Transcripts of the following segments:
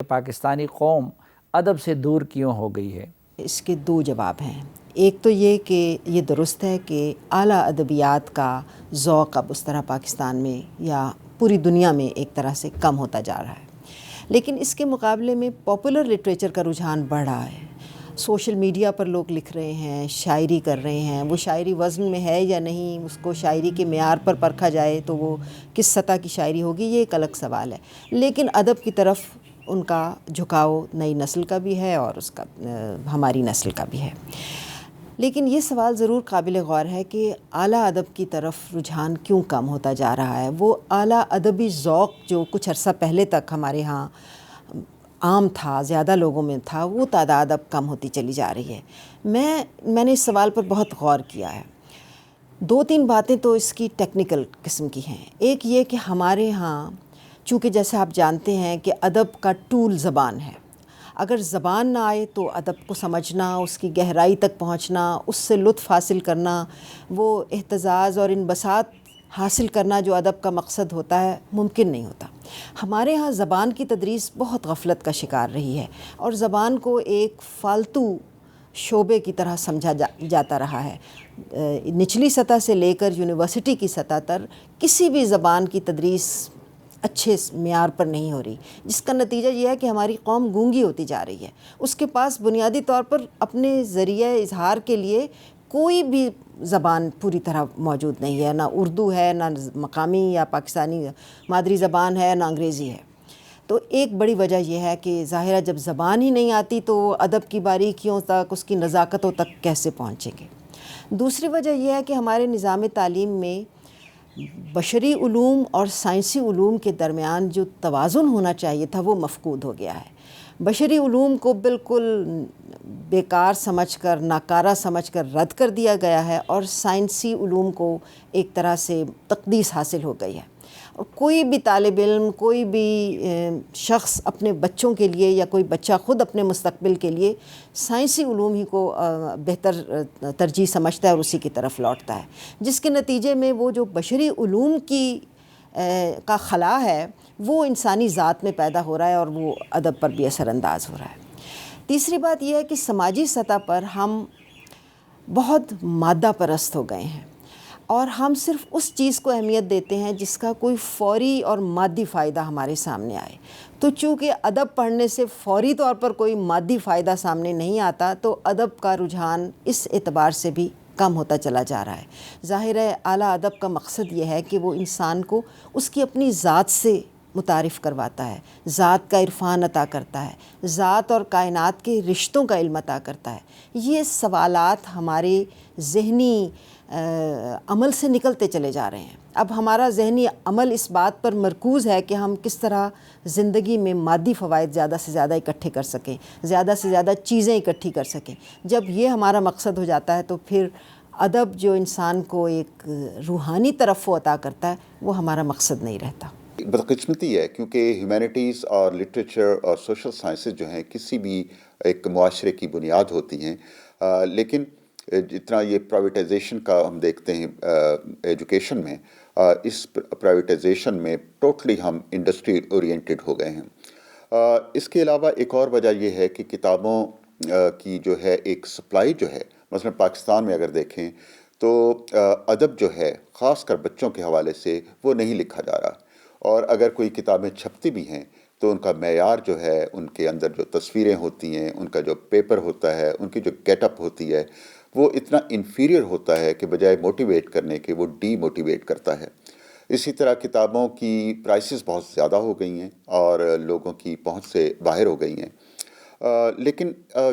پاکستانی قوم ادب سے دور کیوں ہو گئی ہے؟ اس کے دو جواب ہیں۔ ایک تو یہ کہ یہ درست ہے کہ اعلیٰ ادبیات کا ذوق اب اس طرح پاکستان میں یا پوری دنیا میں ایک طرح سے کم ہوتا جا رہا ہے، لیکن اس کے مقابلے میں پاپولر لٹریچر کا رجحان بڑھ رہا ہے۔ سوشل میڈیا پر لوگ لکھ رہے ہیں، شاعری کر رہے ہیں، وہ شاعری وزن میں ہے یا نہیں، اس کو شاعری کے معیار پر پرکھا جائے تو وہ کس سطح کی شاعری ہوگی، یہ ایک الگ سوال ہے۔ لیکن ادب کی طرف ان کا جھکاؤ نئی نسل کا بھی ہے اور اس کا ہماری نسل کا بھی ہے۔ لیکن یہ سوال ضرور قابل غور ہے کہ اعلیٰ ادب کی طرف رجحان کیوں کم ہوتا جا رہا ہے۔ وہ اعلیٰ ادبی ذوق جو کچھ عرصہ پہلے تک ہمارے ہاں عام تھا، زیادہ لوگوں میں تھا، وہ تعداد اب کم ہوتی چلی جا رہی ہے۔ میں نے اس سوال پر بہت غور کیا ہے۔ دو تین باتیں تو اس کی ٹیکنیکل قسم کی ہیں۔ ایک یہ کہ ہمارے ہاں چونکہ جیسے آپ جانتے ہیں کہ ادب کا ٹول زبان ہے، اگر زبان نہ آئے تو ادب کو سمجھنا، اس کی گہرائی تک پہنچنا، اس سے لطف حاصل کرنا، وہ اہتزاز اور انبساط حاصل کرنا جو ادب کا مقصد ہوتا ہے، ممکن نہیں ہوتا۔ ہمارے ہاں زبان کی تدریس بہت غفلت کا شکار رہی ہے اور زبان کو ایک فالتو شعبے کی طرح سمجھا جاتا رہا ہے۔ نچلی سطح سے لے کر یونیورسٹی کی سطح تک کسی بھی زبان کی تدریس اچھے معیار پر نہیں ہو رہی، جس کا نتیجہ یہ ہے کہ ہماری قوم گونگی ہوتی جا رہی ہے۔ اس کے پاس بنیادی طور پر اپنے ذریعہ اظہار کے لیے کوئی بھی زبان پوری طرح موجود نہیں ہے، نہ اردو ہے، نہ مقامی یا پاکستانی مادری زبان ہے، نہ انگریزی ہے۔ تو ایک بڑی وجہ یہ ہے کہ ظاہر ہے جب زبان ہی نہیں آتی تو ادب کی باریکیوں تک، اس کی نزاکتوں تک کیسے پہنچیں گے۔ دوسری وجہ یہ ہے کہ ہمارے نظام تعلیم میں بشری علوم اور سائنسی علوم کے درمیان جو توازن ہونا چاہیے تھا وہ مفقود ہو گیا ہے۔ بشری علوم کو بالکل بیکار سمجھ کر، ناکارہ سمجھ کر رد کر دیا گیا ہے اور سائنسی علوم کو ایک طرح سے تقدیس حاصل ہو گئی ہے۔ اور کوئی بھی طالب علم، کوئی بھی شخص اپنے بچوں کے لیے یا کوئی بچہ خود اپنے مستقبل کے لیے سائنسی علوم ہی کو بہتر ترجیح سمجھتا ہے اور اسی کی طرف لوٹتا ہے، جس کے نتیجے میں وہ جو بشری علوم کا خلا ہے وہ انسانی ذات میں پیدا ہو رہا ہے اور وہ ادب پر بھی اثر انداز ہو رہا ہے۔ تیسری بات یہ ہے کہ سماجی سطح پر ہم بہت مادہ پرست ہو گئے ہیں اور ہم صرف اس چیز کو اہمیت دیتے ہیں جس کا کوئی فوری اور مادی فائدہ ہمارے سامنے آئے۔ تو چونکہ ادب پڑھنے سے فوری طور پر کوئی مادی فائدہ سامنے نہیں آتا تو ادب کا رجحان اس اعتبار سے بھی کم ہوتا چلا جا رہا ہے۔ ظاہر ہے اعلیٰ ادب کا مقصد یہ ہے کہ وہ انسان کو اس کی اپنی ذات سے متعارف کرواتا ہے، ذات کا عرفان عطا کرتا ہے، ذات اور کائنات کے رشتوں کا علم عطا کرتا ہے۔ یہ سوالات ہمارے ذہنی عمل سے نکلتے چلے جا رہے ہیں۔ اب ہمارا ذہنی عمل اس بات پر مرکوز ہے کہ ہم کس طرح زندگی میں مادی فوائد زیادہ سے زیادہ اکٹھے کر سکیں، زیادہ سے زیادہ چیزیں اکٹھی کر سکیں۔ جب یہ ہمارا مقصد ہو جاتا ہے تو پھر ادب جو انسان کو ایک روحانی ترفع عطا کرتا ہے وہ ہمارا مقصد نہیں رہتا۔ بدقسمتی ہے کیونکہ ہیومینٹیز اور لٹریچر اور سوشل سائنسز جو ہیں کسی بھی ایک معاشرے کی بنیاد ہوتی ہیں، لیکن جتنا یہ پرائیویٹائزیشن کا ہم دیکھتے ہیں ایجوکیشن میں، اس پرائیویٹائزیشن میں ٹوٹلی ہم انڈسٹری اورینٹڈ ہو گئے ہیں۔ اس کے علاوہ ایک اور وجہ یہ ہے کہ کتابوں کی جو ہے ایک سپلائی جو ہے، مثلا پاکستان میں اگر دیکھیں تو ادب جو ہے خاص کر بچوں کے حوالے سے وہ نہیں لکھا جا رہا، اور اگر کوئی کتابیں چھپتی بھی ہیں تو ان کا معیار جو ہے، ان کے اندر جو تصویریں ہوتی ہیں، ان کا جو پیپر ہوتا ہے، ان کی جو گیٹ اپ ہوتی ہے، وہ اتنا انفیریئر ہوتا ہے کہ بجائے موٹیویٹ کرنے کے وہ ڈی موٹیویٹ کرتا ہے۔ اسی طرح کتابوں کی پرائسز بہت زیادہ ہو گئی ہیں اور لوگوں کی پہنچ سے باہر ہو گئی ہیں۔ لیکن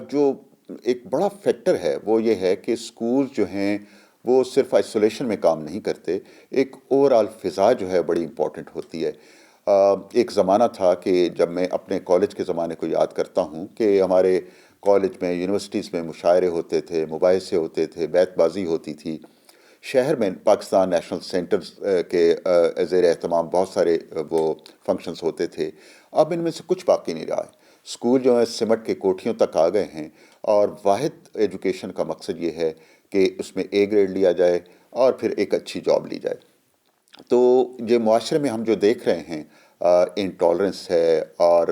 جو ایک بڑا فیکٹر ہے وہ یہ ہے کہ اسکول جو ہیں وہ صرف آئسولیشن میں کام نہیں کرتے، ایک اوور آل فضا جو ہے بڑی امپورٹنٹ ہوتی ہے۔ ایک زمانہ تھا کہ جب میں اپنے کالج کے زمانے کو یاد کرتا ہوں کہ ہمارے کالج میں، یونیورسٹیز میں مشاعرے ہوتے تھے، مباحثے ہوتے تھے، بیت بازی ہوتی تھی۔ شہر میں پاکستان نیشنل سینٹر کے زیر اہتمام بہت سارے وہ فنکشنز ہوتے تھے۔ اب ان میں سے کچھ باقی نہیں رہا ہے۔ اسکول جو ہے سمٹ کے کوٹھیوں تک آ گئے ہیں اور واحد ایجوکیشن کا مقصد یہ ہے کہ اس میں اے گریڈ لیا جائے اور پھر ایک اچھی جاب لی جائے۔ تو یہ معاشرے میں ہم جو دیکھ رہے ہیں انٹالرنس ہے اور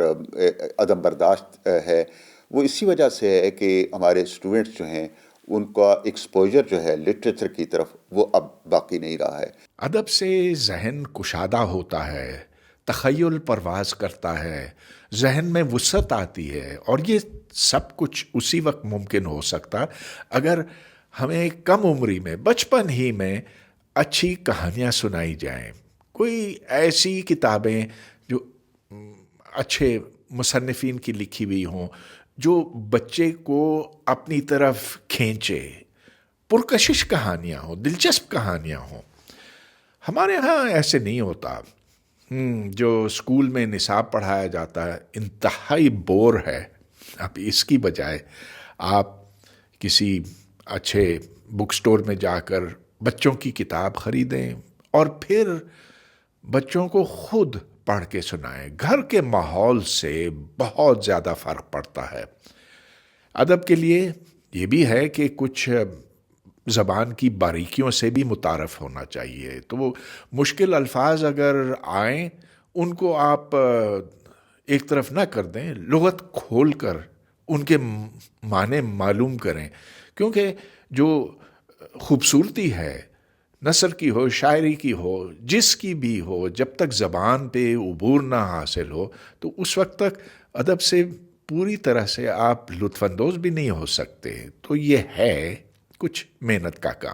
عدم برداشت ہے، وہ اسی وجہ سے ہے کہ ہمارے اسٹوڈنٹس جو ہیں ان کا ایکسپوجر جو ہے لٹریچر کی طرف وہ اب باقی نہیں رہا ہے۔ ادب سے ذہن کشادہ ہوتا ہے، تخیل پرواز کرتا ہے، ذہن میں وسعت آتی ہے، اور یہ سب کچھ اسی وقت ممکن ہو سکتا اگر ہمیں کم عمری میں، بچپن ہی میں اچھی کہانیاں سنائی جائیں، کوئی ایسی کتابیں جو اچھے مصنفین کی لکھی ہوئی ہوں جو بچے کو اپنی طرف کھینچے، پرکشش کہانیاں ہوں، دلچسپ کہانیاں ہوں۔ ہمارے ہاں ایسے نہیں ہوتا۔ جو اسکول میں نصاب پڑھایا جاتا ہے انتہائی بور ہے۔ اب اس کی بجائے آپ کسی اچھے بک سٹور میں جا کر بچوں کی کتاب خریدیں اور پھر بچوں کو خود پڑھ کے سنائیں۔ گھر کے ماحول سے بہت زیادہ فرق پڑتا ہے۔ ادب کے لیے یہ بھی ہے کہ کچھ زبان کی باریکیوں سے بھی متعارف ہونا چاہیے، تو وہ مشکل الفاظ اگر آئیں ان کو آپ ایک طرف نہ کر دیں، لغت کھول کر ان کے معنی معلوم کریں، کیونکہ جو خوبصورتی ہے نثر کی ہو، شاعری کی ہو، جس کی بھی ہو، جب تک زبان پہ عبور نہ حاصل ہو تو اس وقت تک ادب سے پوری طرح سے آپ لطف اندوز بھی نہیں ہو سکتے۔ تو یہ ہے کچھ محنت کا کام۔